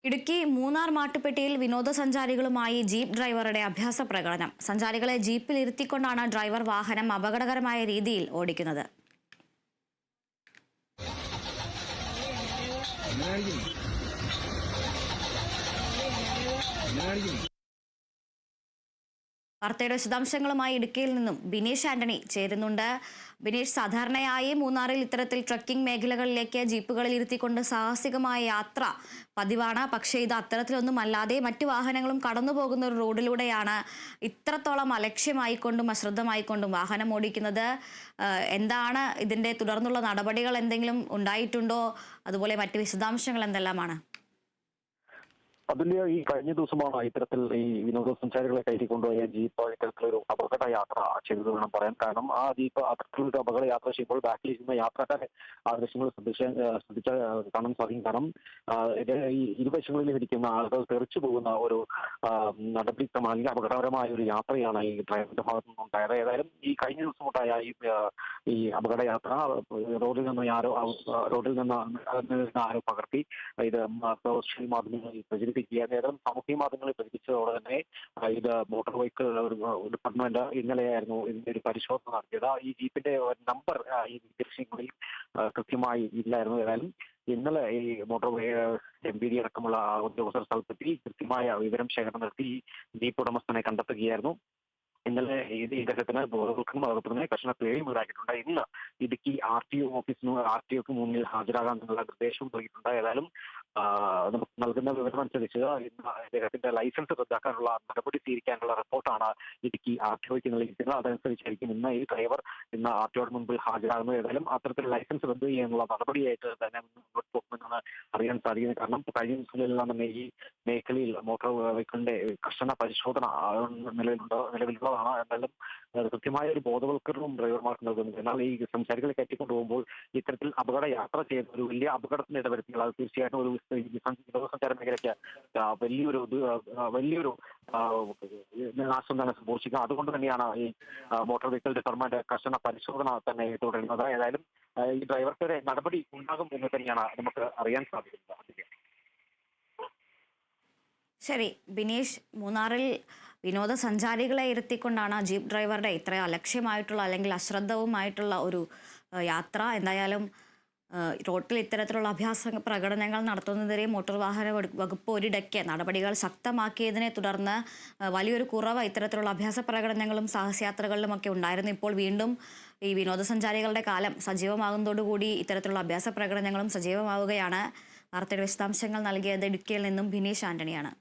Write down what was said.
Idukki Munnar മാട്ടുപ്പെട്ടിയിൽ വിനോദസഞ്ചാരികളുമായി jeep ഡ്രൈവറുടെ അഭ്യാസ പ്രകടനം. സഞ്ചാരികളെ ജീപ്പിൽ ഇരുത്തിക്കൊണ്ടാണ് ഡ്രൈവർ വാഹനം അപകടകരമായ രീതിയിൽ ഓടിക്കുന്നത്. വാർത്തയുടെ വിശദാംശങ്ങളുമായി ഇടുക്കിയിൽ നിന്നും ബിനീഷ് ആന്റണി ചേരുന്നുണ്ട്. ബിനീഷ്, സാധാരണയായി മൂന്നാറിൽ ഇത്തരത്തിൽ ട്രക്കിംഗ് മേഖലകളിലേക്ക് ജീപ്പുകളിൽ ഇരുത്തിക്കൊണ്ട് സാഹസികമായ യാത്ര പതിവാണ്. പക്ഷേ ഇത് അത്തരത്തിലൊന്നും അല്ലാതെ മറ്റു വാഹനങ്ങളും കടന്നു പോകുന്ന ഒരു റോഡിലൂടെയാണ് ഇത്രത്തോളം അലക്ഷ്യമായിക്കൊണ്ടും അശ്രദ്ധമായിക്കൊണ്ടും വാഹനം ഓടിക്കുന്നത്. എന്താണ് ഇതിന്റെ തുടർന്നുള്ള നടപടികൾ എന്തെങ്കിലും ഉണ്ടായിട്ടുണ്ടോ? അതുപോലെ മറ്റ് വിശദാംശങ്ങൾ എന്തെല്ലാമാണ്? അതിന്റെ ഈ കഴിഞ്ഞ ദിവസമാണ് ഇത്തരത്തിൽ ഈ വിനോദസഞ്ചാരികളെ കയറ്റിക്കൊണ്ടുപോയ ജീപ്പ് ഇത്തരത്തിലൊരു അപകട യാത്ര ചെയ്തത് വേണം പറയാൻ. കാരണം ആ ജീപ്പ് അത്തരത്തിലൊരു അപകട യാത്ര ചെയ്യുമ്പോൾ ബാക്കിൽ ഇരുന്ന യാത്രക്കാരെ ആ ദൃശ്യങ്ങൾ ശ്രദ്ധിച്ച കാണാൻ സാധിക്കും. കാരണം ഈ ഇരുവശങ്ങളിൽ ഇരിക്കുന്ന ആളുകൾ തെറിച്ചു പോകുന്ന ഒരു നടപടിക്രമം അല്ലെങ്കിൽ അപകടകരമായ ഒരു യാത്രയാണ് ഈ ഡ്രൈവറിന്റെ ഭാഗത്തു നിന്നുണ്ടായത്. ഏതായാലും ഈ കഴിഞ്ഞ ദിവസം ഉണ്ടായ ഈ അപകട യാത്ര റോഡിൽ നിന്ന് ആരോ പകർത്തി ഇത് സോഷ്യൽ മാധ്യമങ്ങളിൽ പ്രചരിപ്പിച്ചു. നേരം സാമൂഹ്യ മാധ്യമങ്ങളിൽ പ്രചരിപ്പിച്ചതോടെ തന്നെ ഇത് മോട്ടോർ വെഹിക്കിൾ ഡിപ്പാർട്ട്മെന്റ് ഇന്നലെയായിരുന്നു ഇതിന്റെ ഒരു പരിശോധന നടത്തിയത്. ഈ ജീപ്പിന്റെ നമ്പർ ഈ ദൃശ്യങ്ങളിൽ കൃത്യമായി ഇല്ലായിരുന്നു. ഏതായാലും ഇന്നലെ ഈ മോട്ടോർ MPD അടക്കമുള്ള ഉദ്യോഗസ്ഥർ സ്ഥലത്തെത്തി കൃത്യമായ വിവരം ശേഖരണം നടത്തി ഈ ജീപ്പ് ഉടമസ്ഥനെ കണ്ടെത്തുകയായിരുന്നു. ഇന്നലെ ഇദ്ദേഹത്തിന് ബോധവൽക്കരണം നടത്തുന്നതിന് കർശന പിഴയും ഈടാക്കിയിട്ടുണ്ട്. ഇന്ന് ഇടുക്കി RTOക്ക് മുന്നിൽ ഹാജരാകാനുള്ള നിർദ്ദേശവും നൽകിയിട്ടുണ്ട്. ഏതായാലും നമുക്ക് നൽകുന്ന വിവരം അനുസരിച്ച് ഇന്ന് അദ്ദേഹത്തിന്റെ ലൈസൻസ് റദ്ദാക്കാനുള്ള നടപടി സ്വീകരിക്കാനുള്ള റിപ്പോർട്ടാണ് ഇടുക്കി RTOക്ക് നൽകിയിരിക്കുന്നത്. അതനുസരിച്ചായിരിക്കും ഇന്ന് ഈ ഡ്രൈവർ ഇന്ന് RTOയുടെ മുൻപിൽ ഹാജരാകുന്നത്. ഏതായാലും അത്തരത്തിൽ ലൈസൻസ് റദ്ദ് ചെയ്യാനുള്ള നടപടിയായിട്ട് തന്നെ മുന്നോട്ട് പോകുമെന്നാണ് അറിയാൻ സാധിക്കുന്നത്. കാരണം കഴിഞ്ഞ ദിവസങ്ങളിലെല്ലാം തന്നെ ഈ മേഖലയിൽ മോട്ടോർ വെഹിക്കിളിന്റെ കർശന പരിശോധന നിലവിലുള്ളതാണ്. എന്നാലും കൃത്യമായ ഒരു ബോധവൽക്കരണവും ഡ്രൈവർമാർക്ക് നൽകുന്നുണ്ട്. എന്നാൽ ഈ സഞ്ചാരികളെ കയറ്റിക്കൊണ്ടു പോകുമ്പോൾ ഇത്തരത്തിൽ അപകട യാത്ര ചെയ്യുന്ന ഒരു വലിയ അപകടത്തിന് ഇടവരുത്തിയാൽ അത് തീർച്ചയായിട്ടും ഒരു വിനോദസഞ്ചാര മേഖലയ്ക്ക് വലിയൊരു നാശം തന്നെ സംഭവിക്കുക. അതുകൊണ്ട് തന്നെയാണ് ഈ മോട്ടോർ വെഹിക്കിൾ ഡിപ്പാർട്ട്മെന്റ് കർശന പരിശോധന തന്നെ തുടരുന്നത്. ഏതായാലും ഈ ഡ്രൈവർക്കെതിരെ നടപടി ഉണ്ടാകും എന്ന് തന്നെയാണ് നമുക്ക് അറിയാൻ സാധിക്കുന്നത്. ശരി ബിനീഷ്, മൂന്നാറിൽ വിനോദസഞ്ചാരികളെ ഇരുത്തിക്കൊണ്ടാണ് ജീപ്പ് ഡ്രൈവറുടെ ഇത്ര അലക്ഷ്യമായിട്ടുള്ള അല്ലെങ്കിൽ അശ്രദ്ധവുമായിട്ടുള്ള ഒരു യാത്ര. എന്തായാലും റോഡിൽ ഇത്തരത്തിലുള്ള അഭ്യാസ പ്രകടനങ്ങൾ നടത്തുന്നതിനെ മോട്ടോർ വാഹന വകുപ്പ് ഒരിടയ്ക്ക് നടപടികൾ ശക്തമാക്കിയതിനെ തുടർന്ന് വലിയൊരു കുറവ് ഇത്തരത്തിലുള്ള അഭ്യാസ പ്രകടനങ്ങളും സാഹസയാത്രകളിലുമൊക്കെ ഉണ്ടായിരുന്നു. ഇപ്പോൾ വീണ്ടും ഈ വിനോദസഞ്ചാരികളുടെ കാലം സജീവമാകുന്നതോടുകൂടി ഇത്തരത്തിലുള്ള അഭ്യാസ പ്രകടനങ്ങളും സജീവമാവുകയാണ്. വാർത്തയുടെ വിശദാംശങ്ങൾ നൽകിയത് ഇടുക്കിയിൽ നിന്നും ബിനീഷ് ആന്റണിയാണ്.